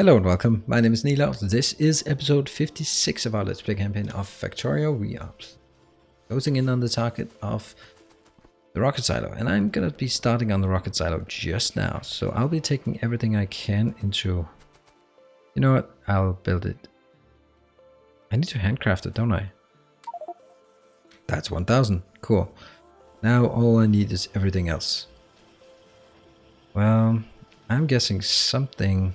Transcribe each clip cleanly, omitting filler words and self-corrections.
Hello and welcome, my name is Nilo. This is episode 56 of our Let's Play campaign of Factorio. We are closing in on the target of the rocket silo, and I'm gonna be starting on the rocket silo just now. So I'll be taking everything I can into... You know what? I'll build it. I need to handcraft it, don't I? That's 1000. Cool. Now all I need is everything else. Well, I'm guessing something...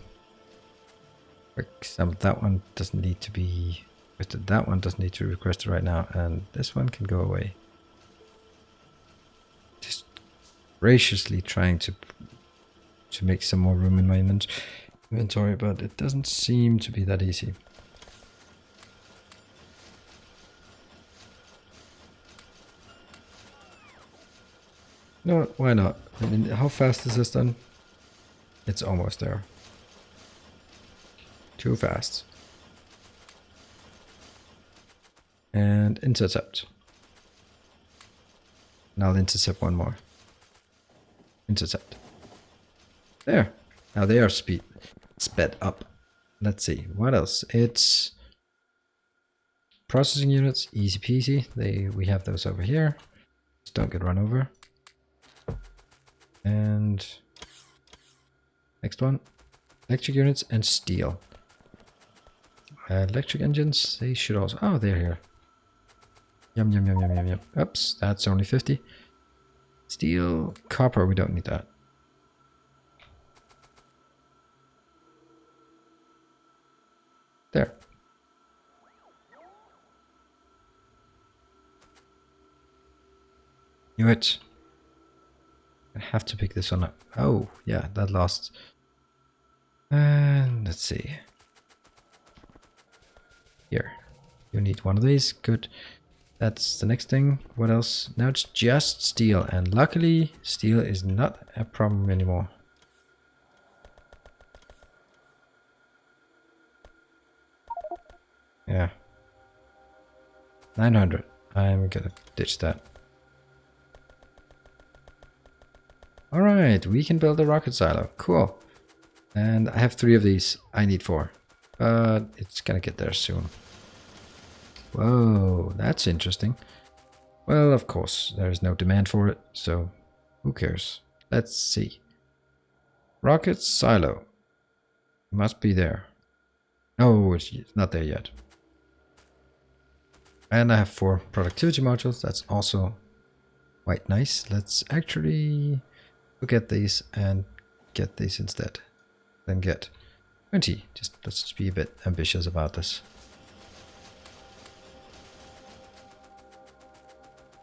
For example, that one doesn't need to be requested. That one doesn't need to be requested right now, and this one can go away. Just graciously trying to make some more room in my inventory, but it doesn't seem to be that easy. No, why not? I mean, how fast is this done? It's almost there. Too fast. And intercept. And I'll intercept one more. Intercept. There. Now they are sped up. Let's see. What else? It's processing units. Easy peasy. We have those over here. Just don't get run over. And next one. Electric units and steel. Electric engines, they should also... Oh, they're here. Yum, yum, yum, yum, yum, yum. Oops, that's only 50. Steel, copper, we don't need that. There. Knew it. I have to pick this one up. Oh, yeah, that lost. And let's see. Here, you need one of these. Good. That's the next thing. What else? Now it's just steel, and luckily steel is not a problem anymore. Yeah. 900. I'm gonna ditch that. Alright, we can build a rocket silo. Cool. And I have 3 of these. I need 4. But it's gonna get there soon. Whoa, that's interesting. Well, of course, there's no demand for it, so who cares? Let's see. Rocket silo. Must be there. No, it's not there yet. And I have 4 productivity modules. That's also quite nice. Let's actually forget these and get these instead. Then get 20. Let's just be a bit ambitious about this.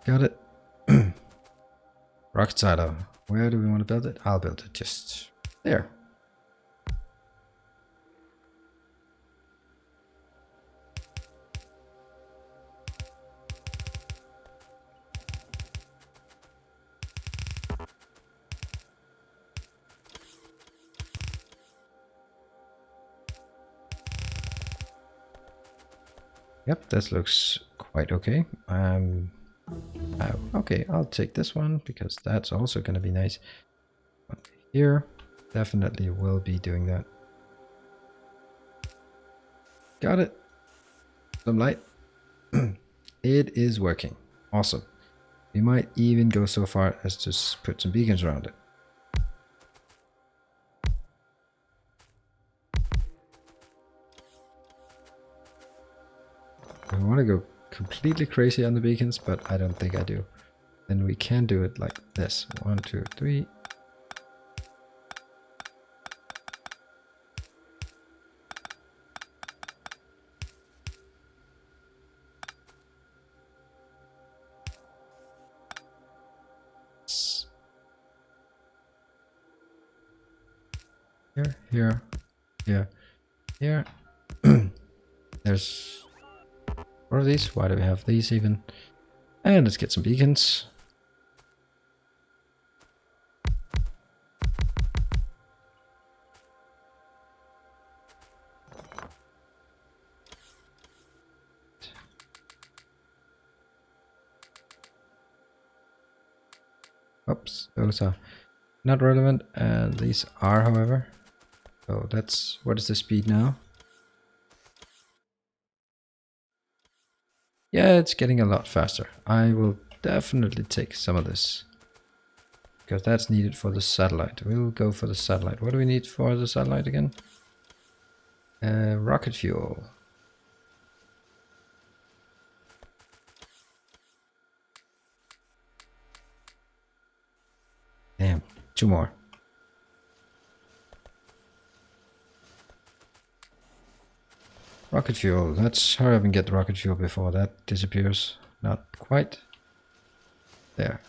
Got it. Rocket silo. Where do we want to build it? I'll build it just there. Yep, this looks quite okay. Okay, I'll take this one because that's also going to be nice. One here, definitely will be doing that. Got it. Some light. It is working. Awesome. We might even go so far as to put some beacons around it. I want to go completely crazy on the beacons, but I don't think I do. Then we can do it like this. 1, 2, 3. Here, here, here. There's 4 of these. Why do we have these even? And let's get some beacons. Oops, those are not relevant. And these are, however. Oh, that's, what is the speed now? Yeah, it's getting a lot faster. I will definitely take some of this, because that's needed for the satellite. We'll go for the satellite. What do we need for the satellite again? Rocket fuel. Damn, 2 more. Rocket fuel. Let's hurry up and get the rocket fuel before that disappears. Not quite. There.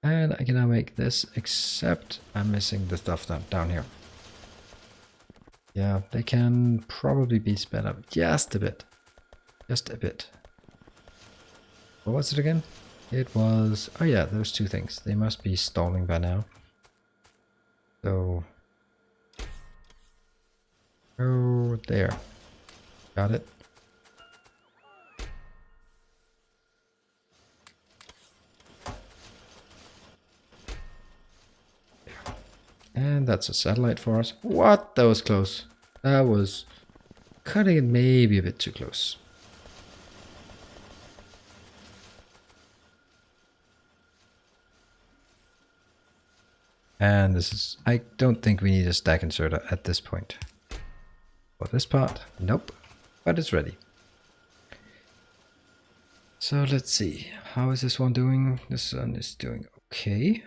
And I can now make this, except I'm missing the stuff down here. Yeah, they can probably be sped up just a bit. Just a bit. What was it again? It was... oh yeah, those 2 things. They must be stalling by now. So... oh, there. Got it. And that's a satellite for us. What? That was close. That was cutting it maybe a bit too close. And this is... I don't think we need a stack inserter at this point. For this part, nope. But it's ready. So let's see. How is this one doing? This one is doing okay.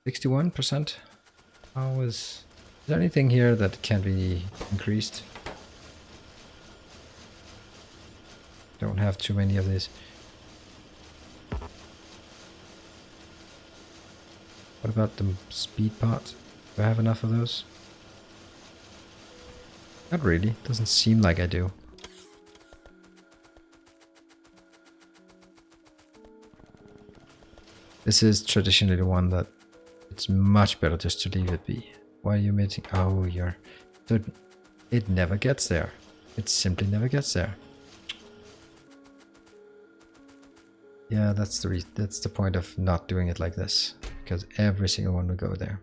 61%. How is there anything here that can be increased? Don't have too many of these. What about the speed part? Do I have enough of those? Not really. Doesn't seem like I do. This is traditionally the one that it's much better just to leave it be. Why are you making... oh, you're... so it never gets there. It simply never gets there. Yeah, that's the point of not doing it like this. Because every single one will go there.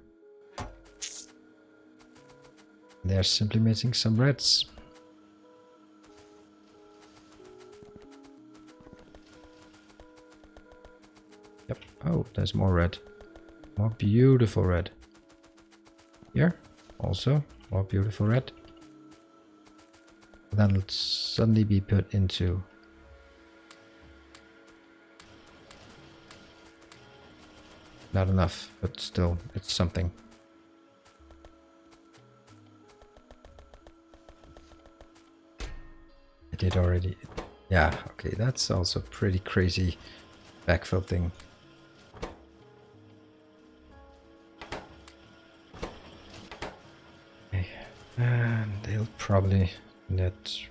They're simply missing some reds. Yep. Oh, there's more red. More beautiful red. Here, also, more beautiful red. That'll suddenly be put into... not enough, but still, it's something. I did already. Yeah, okay, that's also pretty crazy backfill thing. Okay, and they'll probably net.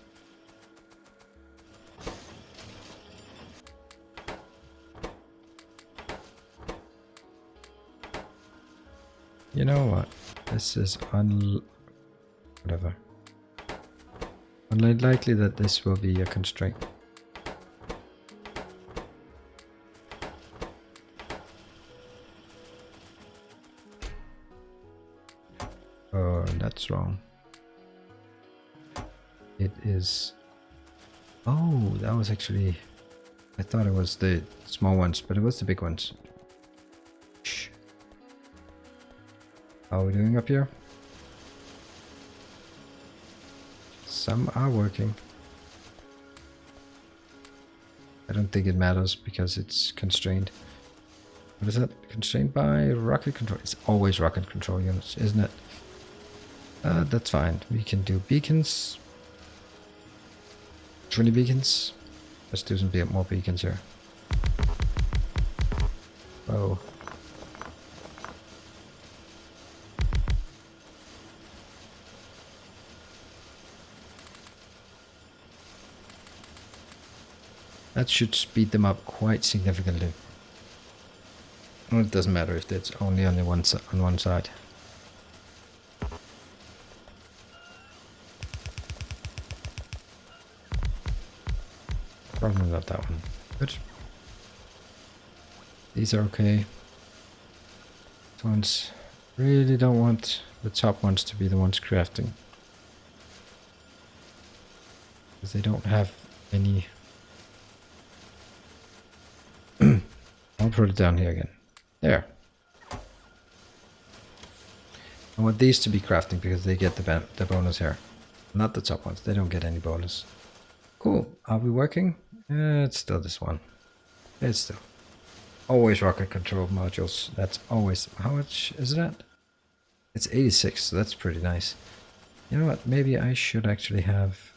You know what? This is whatever. Unlikely that this will be a constraint. Oh, that's wrong. It is... oh, that was actually... I thought it was the small ones, but it was the big ones. Shh. How are we doing up here? Some are working. I don't think it matters because it's constrained. What is that? Constrained by rocket control. It's always rocket control units, isn't it? That's fine. We can do beacons. 20 beacons. Let's do some more beacons here. Oh. That should speed them up quite significantly. Well, it doesn't matter if it's only on one side. Probably not that one. Good. These are okay. This one's Really don't want the top ones to be the ones crafting. Because they don't have any... I'll put it down here again. There. I want these to be crafting because they get the bonus here. Not the top ones. They don't get any bonus. Cool. Are we working? It's still this one. It's still. Always rocket control modules. That's always... How much is that? It's 86, so that's pretty nice. You know what? Maybe I should actually have...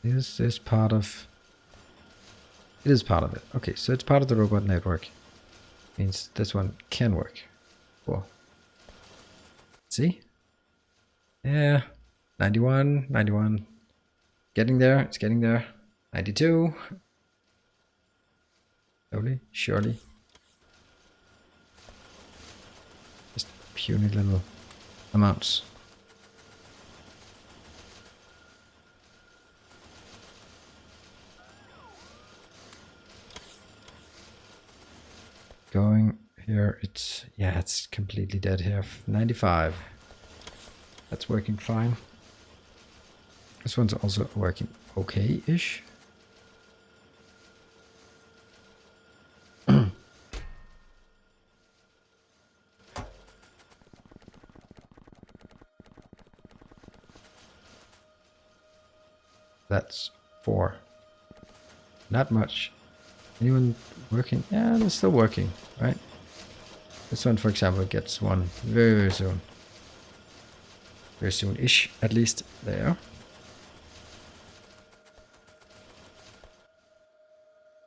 Is this part of... It is part of it. Okay, so it's part of the robot network. Means this one can work. Cool. See? Yeah. 91, 91. Getting there, it's getting there. 92. Slowly, surely. Just puny little amounts. Going here, it's, yeah, it's completely dead here. 95. That's working fine. This one's also working okay-ish. That's 4. Not much. Anyone working? Yeah, they're still working, right? This one, for example, gets one very, very soon. Very soon-ish, at least. There.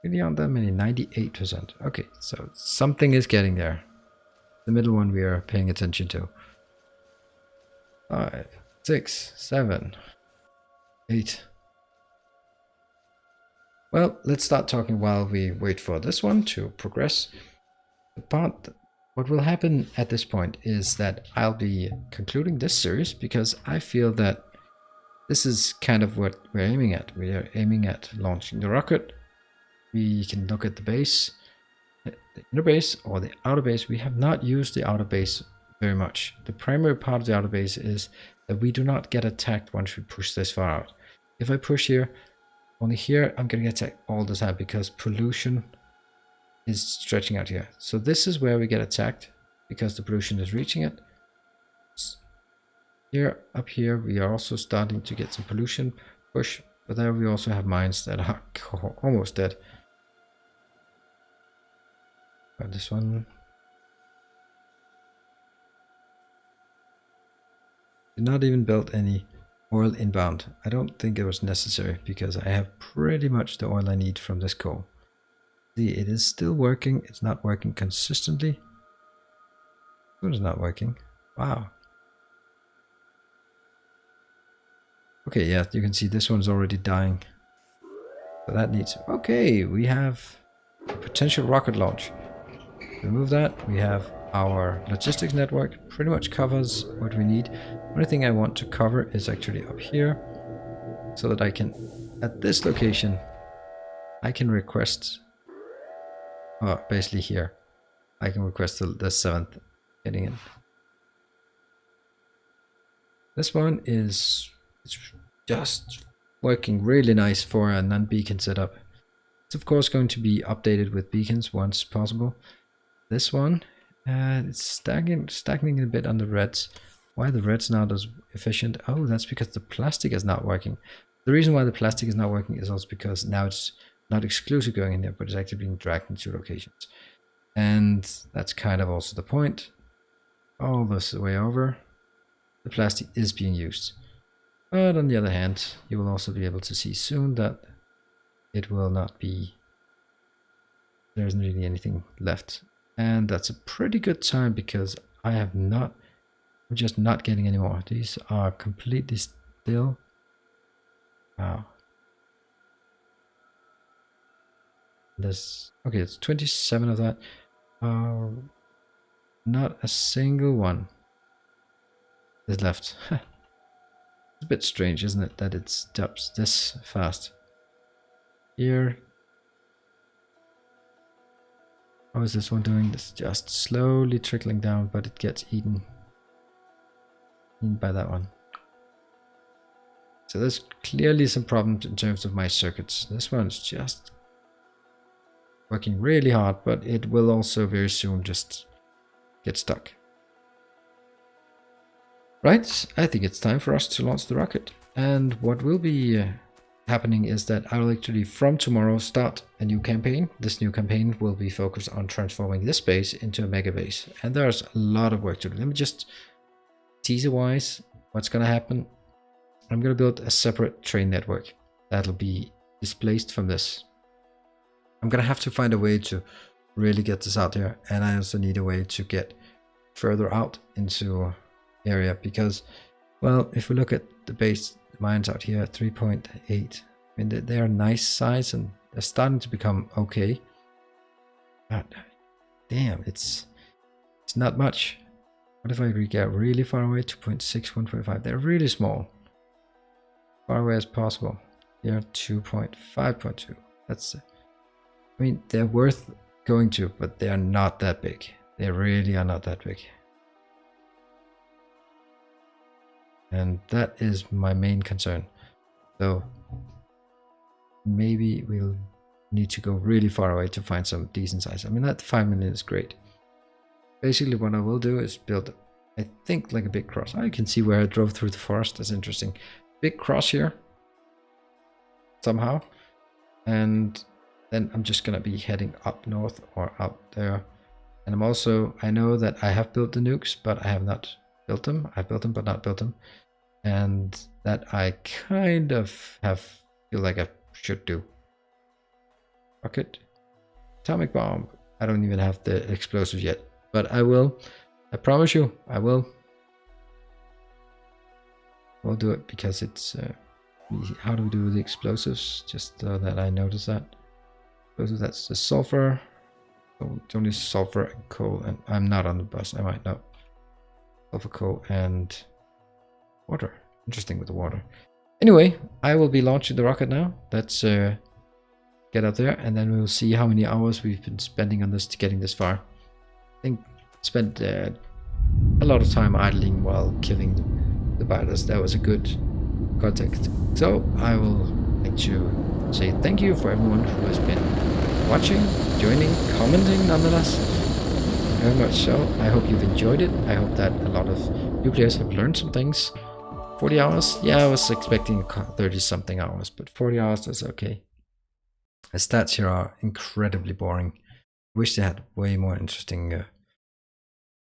Really aren't that many. 98%. Okay, so something is getting there. The middle one we are paying attention to. 5, 6, 7, 8. Well, let's start talking while we wait for this one to progress. What will happen at this point is that I'll be concluding this series because I feel that this is kind of what we're aiming at. We are aiming at launching the rocket. We can look at the base, the inner base or the outer base. We have not used the outer base very much. The primary part of the outer base is that we do not get attacked once we push this far out. If I push here, only here, I'm going to get attacked all the time because pollution is stretching out here. So this is where we get attacked because the pollution is reaching it. Here, up here, we are also starting to get some pollution push, but there we also have mines that are almost dead. But this one did not even build any oil inbound. I don't think it was necessary because I have pretty much the oil I need from this coal. See, it is still working. It's not working consistently. It is not working. Wow. Okay, yeah, you can see this one's already dying. So that needs... Okay, we have a potential rocket launch. Remove that. We have our logistics network. Pretty much covers what we need. The only thing I want to cover is actually up here. So that I can, at this location, I can request... basically here. I can request the 7th getting in. This one is... It's just working really nice for a non-beacon setup. It's of course going to be updated with beacons once possible. This one, it's stagnating a bit on the reds. Why the red's not as efficient? Oh, that's because the plastic is not working. The reason why the plastic is not working is also because now it's not exclusive going in there, but it's actually being dragged into locations. And that's kind of also the point. All this way over, the plastic is being used. But on the other hand, you will also be able to see soon that it will not be, there isn't really anything left. And that's a pretty good time because I'm just not getting any more. These are completely still. Wow. Okay, it's 27 of that. Not a single one is left. It's a bit strange, isn't it, that it stops this fast. here. How is this one doing? It's just slowly trickling down, but it gets eaten by that one. So there's clearly some problems in terms of my circuits. This one's just working really hard, but it will also very soon just get stuck. Right, I think it's time for us to launch the rocket. And what will be happening is that I will actually from tomorrow start a new campaign. This new campaign will be focused on transforming this base into a mega base. And there's a lot of work to do. Let me just teaser wise what's going to happen. I'm going to build a separate train network that'll be displaced from this. I'm going to have to find a way to really get this out there, and I also need a way to get further out into area because, well, if we look at the base mines out here, 3.8, I mean they're nice size and they're starting to become okay. But damn, it's not much. What if I get really far away? 2.6, 1.5. They're really small. Far away as possible. Here 2.5.2. That's, I mean, they're worth going to, but they are not that big. They really are not that big. And that is my main concern. So maybe we'll need to go really far away to find some decent size. I mean, that 5 million is great. Basically what I will do is build, I think, like a big cross. I can see where I drove through the forest. That's interesting. Big cross here somehow, and then I'm just gonna be heading up north or up there. And I know that I have built the nukes, but I have not built them. I've built them but not built them, and that I kind of feel like I should do. Rocket, atomic bomb. I don't even have the explosives yet, but I will. I promise you, I will. We'll do it because it's how do we do the explosives? Just that I notice that. Explosives, that's the sulfur. So it's only sulfur and coal, and I'm not on the bus. I might not. Sulfur, coal, and water. Interesting with the water. Anyway, I will be launching the rocket now. Let's get up there, and then we'll see how many hours we've been spending on this to getting this far. I think spent a lot of time idling while killing the biters. That was a good context. So I will like to say thank you for everyone who has been watching, joining, commenting nonetheless. Very much so. I hope you've enjoyed it. I hope that a lot of you players have learned some things. 40 hours? Yeah, I was expecting 30 something hours, but 40 hours is okay. The stats here are incredibly boring. Wish they had way more interesting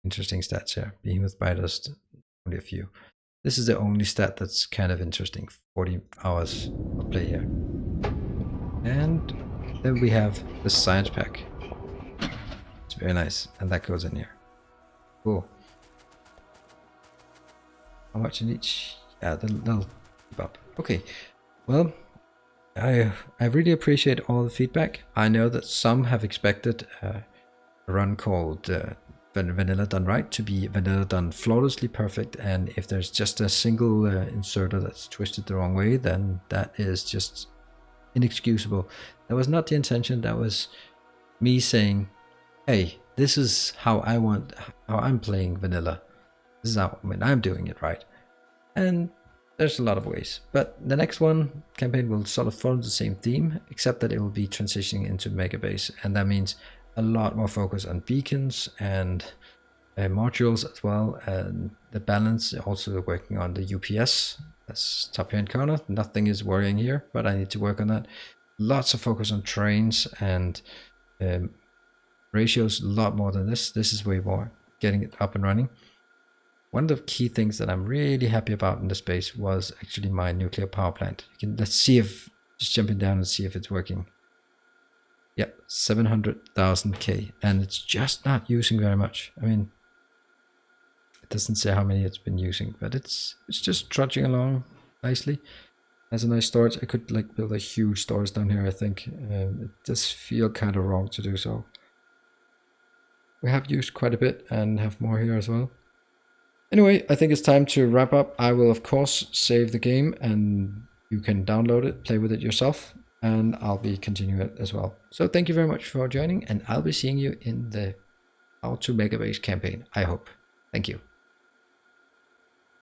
stats here. Behemoth biters, only a few. This is the only stat that's kind of interesting. 40 hours of play here. And then we have the science pack. It's very nice, and that goes in here. Cool. How much in each? Yeah, they'll keep up. Okay. Well, I really appreciate all the feedback. I know that some have expected a run called Vanilla Done Right to be Vanilla Done Flawlessly Perfect, and if there's just a single inserter that's twisted the wrong way, then that is just inexcusable. That was not the intention. That was me saying, hey, this is how I'm playing vanilla. This is how I'm doing it right. And there's a lot of ways, but the next campaign will sort of follow the same theme, except that it will be transitioning into mega base, and that means a lot more focus on beacons and modules as well, and the balance. Also working on the UPS. That's top here in corner. Nothing is worrying here, but I need to work on that. Lots of focus on trains and ratios. A lot more than this. This is way more. Getting it up and running. One of the key things that I'm really happy about in this space was actually my nuclear power plant. Let's see if, just jumping down and see if it's working. Yep, 700,000 K, and it's just not using very much. I mean, it doesn't say how many it's been using, but it's just trudging along nicely. Has a nice storage. I could like build a huge storage down here, I think. It does feel kind of wrong to do so. We have used quite a bit and have more here as well. Anyway, I think it's time to wrap up. I will of course save the game and you can download it, play with it yourself. and I'll be continuing it as well. So thank you very much for joining, and I'll be seeing you in the How to Make a Base campaign, I hope. Thank you.